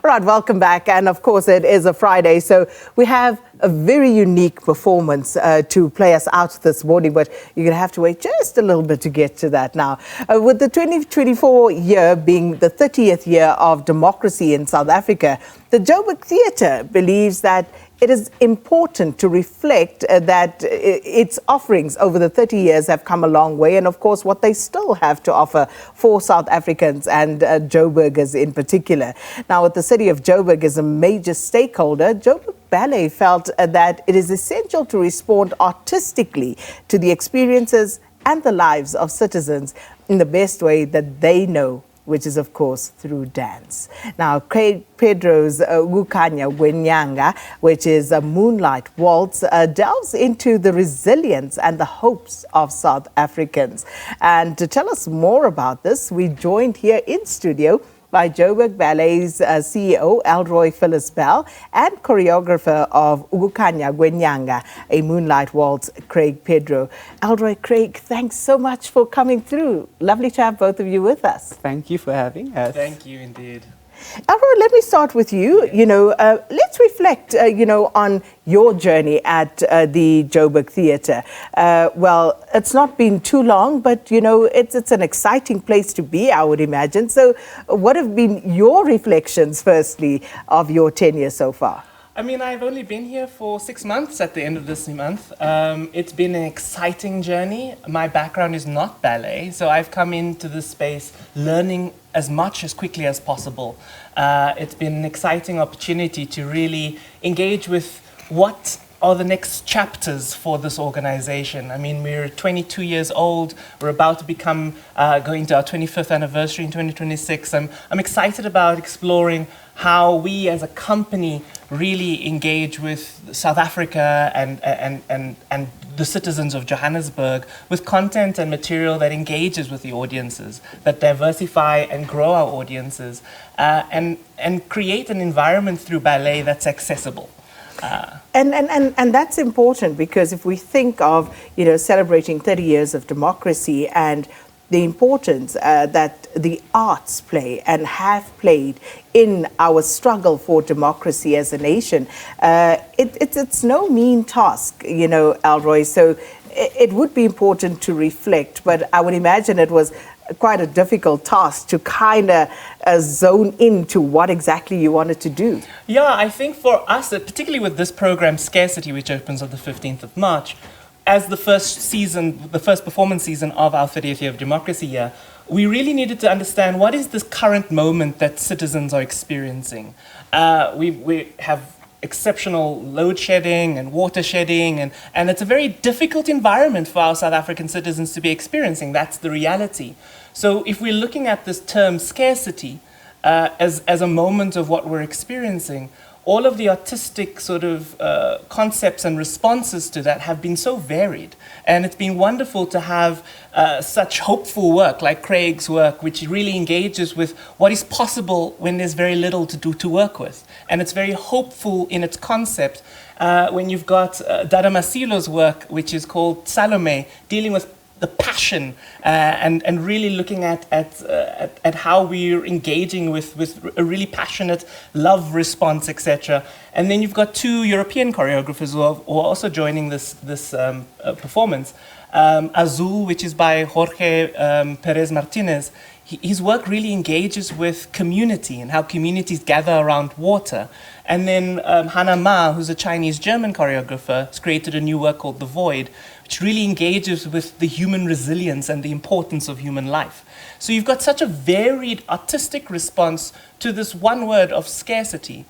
Right, welcome back. And of course, it is a Friday, so we have a very unique performance to play us out this morning, but you're going to have to wait just a little bit to get to that now. With the 2024 year being the 30th year of democracy in South Africa, the Joburg Theatre believes that it is important to reflect that its offerings over the 30 years have come a long way, and of course what they still have to offer for South Africans and Joburgers in particular. Now, with the City of Joburg as a major stakeholder, Joburg Ballet felt that it is essential to respond artistically to the experiences and the lives of citizens in the best way that they know, which is, of course, through dance. Now, Pedro's Ukukhanya Kwenyanga, which is a Moonlight Waltz, delves into the resilience and the hopes of South Africans. And to tell us more about this, we joined here in studio by Joburg Ballet's CEO, Elroy Fillis-Bell, and choreographer of Ukukhanya Kwenyanga, a Moonlight Waltz, Pedro. Elroy, Craig, thanks so much for coming through. Lovely to have both of you with us. Thank you for having us. Thank you indeed. Elroy, let me start with you. Let's reflect, on your journey at the Joburg Theatre. Well, it's not been too long, but, it's an exciting place to be, I would imagine. So what have been your reflections, firstly, of your tenure so far? I mean, I've only been here for 6 months at the end of this month. It's been an exciting journey. My background is not ballet, so I've come into this space learning as much as quickly as possible. It's been an exciting opportunity to really engage with what are the next chapters for this organization. I mean, we're 22 years old. We're about to become going to our 25th anniversary in 2026. I'm excited about exploring how we as a company really engage with South Africa and the citizens of Johannesburg with content and material that engages with the audiences, that diversify and grow our audiences, and create an environment through ballet that's accessible. And that's important, because if we think of, celebrating 30 years of democracy and the importance that the arts play and have played in our struggle for democracy as a nation, it's no mean task, Elroy. So it would be important to reflect, but I would imagine it was quite a difficult task to kind of zone into what exactly you wanted to do. Yeah, I think for us, particularly with this program, Scarcity, which opens on the 15th of March, as the first performance season of our 30th year of democracy year, we really needed to understand what is this current moment that citizens are experiencing. We have exceptional load shedding and water shedding, and it's a very difficult environment for our South African citizens to be experiencing. That's the reality. So if we're looking at this term scarcity as a moment of what we're experiencing, all of the artistic sort of concepts and responses to that have been so varied. And it's been wonderful to have such hopeful work like Craig's work, which really engages with what is possible when there's very little to do to work with. And it's very hopeful in its concept. When you've got Dada Masilo's work, which is called Salome, dealing with the passion and really looking at how we're engaging with a really passionate love response, etc. And then you've got two European choreographers who are also joining this performance. Azul, which is by Jorge Perez Martinez. His work really engages with community and how communities gather around water. And then Hannah Ma, who's a Chinese-German choreographer, has created a new work called The Void, which really engages with the human resilience and the importance of human life. So you've got such a varied artistic response to this one word of scarcity.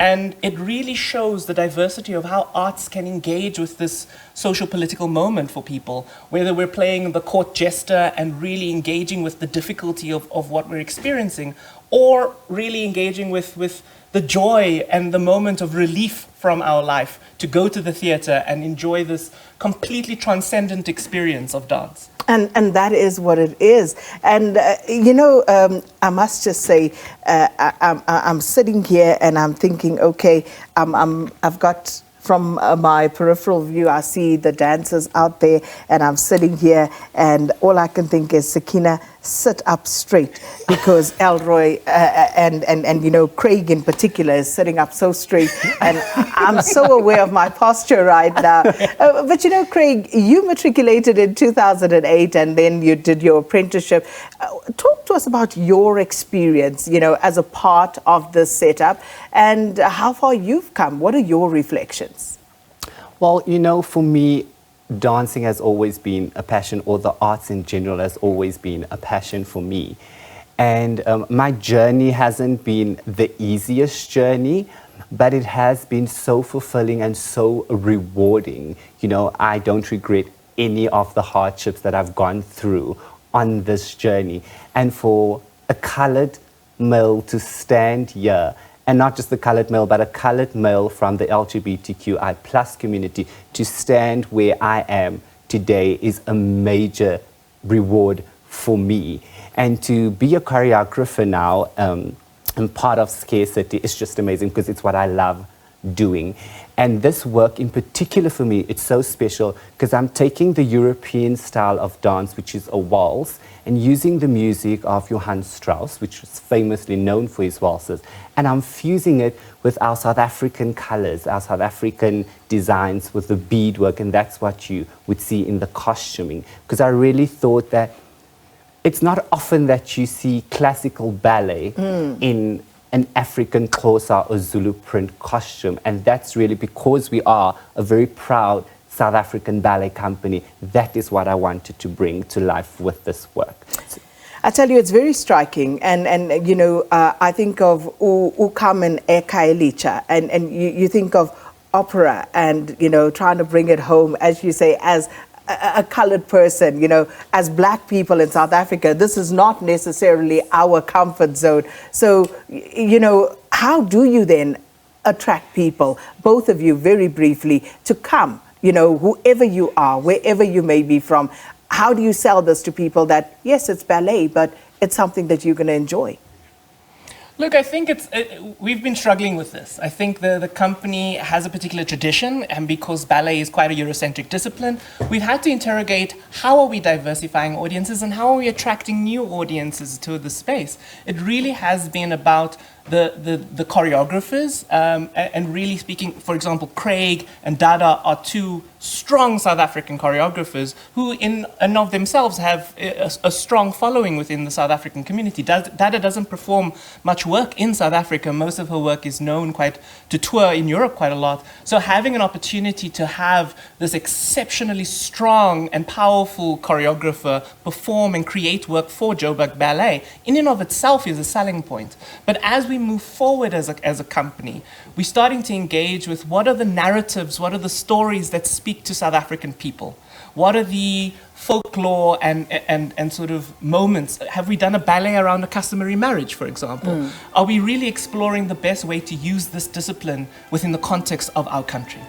And it really shows the diversity of how arts can engage with this social political moment for people, whether we're playing the court jester and really engaging with the difficulty of what we're experiencing, or really engaging with the joy and the moment of relief from our life to go to the theatre and enjoy this completely transcendent experience of dance. And that is what it is. And, I must just say, I'm sitting here and I'm thinking, okay, I've got, from my peripheral view, I see the dancers out there, and I'm sitting here and all I can think is, Sakina, sit up straight because Elroy and you know, Craig in particular is sitting up so straight, and I'm so aware of my posture right now. But you know, Craig, you matriculated in 2008 and then you did your apprenticeship. Talk to us about your experience, you know, as a part of this setup and how far you've come. What are your reflections? Well, you know, for me, dancing has always been a passion, or the arts in general has always been a passion for me. And my journey hasn't been the easiest journey, but it has been so fulfilling and so rewarding. You know, I don't regret any of the hardships that I've gone through on this journey. And for a colored male to stand here, and not just the colored male, but a colored male from the LGBTQI plus community to stand where I am today is a major reward for me. And to be a choreographer now and part of Scarcity is just amazing because it's what I love doing. And this work in particular for me, it's so special because I'm taking the European style of dance, which is a waltz, and using the music of Johann Strauss, which was famously known for his waltzes, and I'm fusing it with our South African colors, our South African designs with the beadwork, and that's what you would see in the costuming. Because I really thought that it's not often that you see classical ballet in an African Xhosa or Zulu print costume, and that's really because we are a very proud South African ballet company. That is what I wanted to bring to life with this work. I tell you, it's very striking, and you know, I think of Ukam and Ekaelicha, and you think of opera, and you know, trying to bring it home, as you say, as a colored person, you know, as black people in South Africa, this is not necessarily our comfort zone. So, you know, how do you then attract people, both of you, very briefly, to come? You know, whoever you are, wherever you may be from, how do you sell this to people that, yes, it's ballet, but it's something that you're going to enjoy? Look, I think we've been struggling with this. I think the company has a particular tradition, and because ballet is quite a Eurocentric discipline, we've had to interrogate how are we diversifying audiences and how are we attracting new audiences to the space. It really has been about the choreographers, and really speaking, for example, Craig and Dada are two strong South African choreographers who in and of themselves have a strong following within the South African community. Dada doesn't perform much work in South Africa. Most of her work is known to tour in Europe quite a lot. So having an opportunity to have this exceptionally strong and powerful choreographer perform and create work for Joburg Ballet in and of itself is a selling point. But as we move forward as a company, we're starting to engage with what are the narratives, what are the stories that speak to South African people? What are the folklore and sort of moments? Have we done a ballet around a customary marriage, for example? Are we really exploring the best way to use this discipline within the context of our country?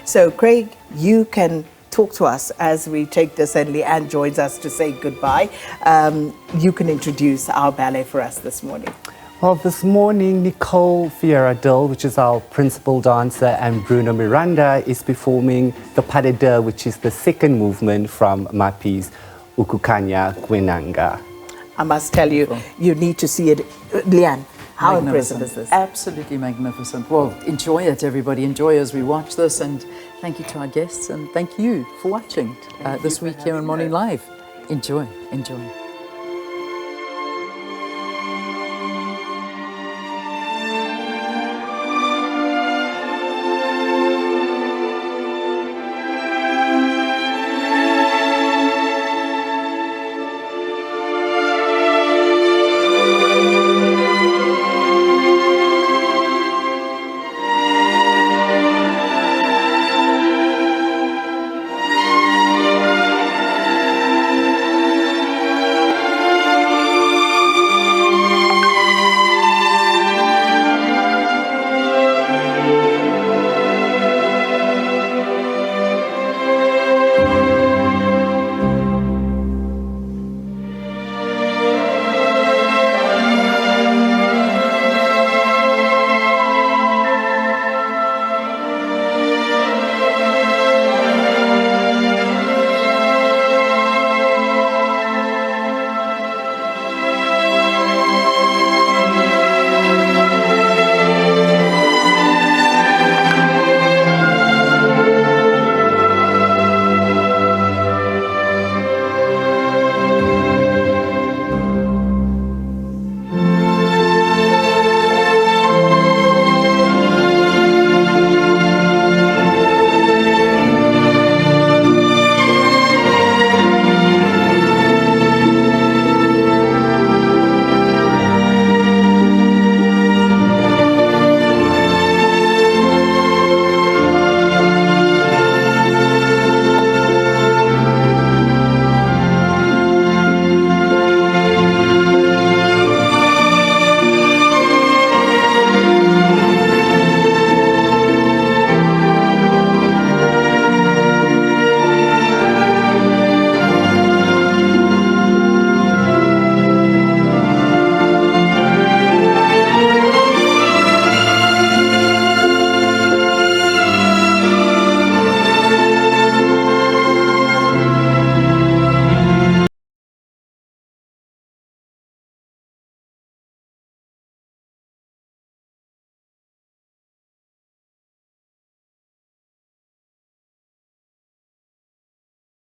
So, Craig, you can talk to us as we take this, and Leanne joins us to say goodbye. You can introduce our ballet for us this morning. Well, this morning, Nicole Vieira-Dill, which is our principal dancer, and Bruno Miranda is performing the pas de deux, which is the second movement from my piece, Ukukhanya Kwenyanga. I must tell you, you need to see it. Leanne, how impressive is this? Absolutely magnificent. Well, enjoy it, everybody. Enjoy as we watch this, and thank you to our guests, and thank you for watching this week here on Morning Live. Enjoy, enjoy.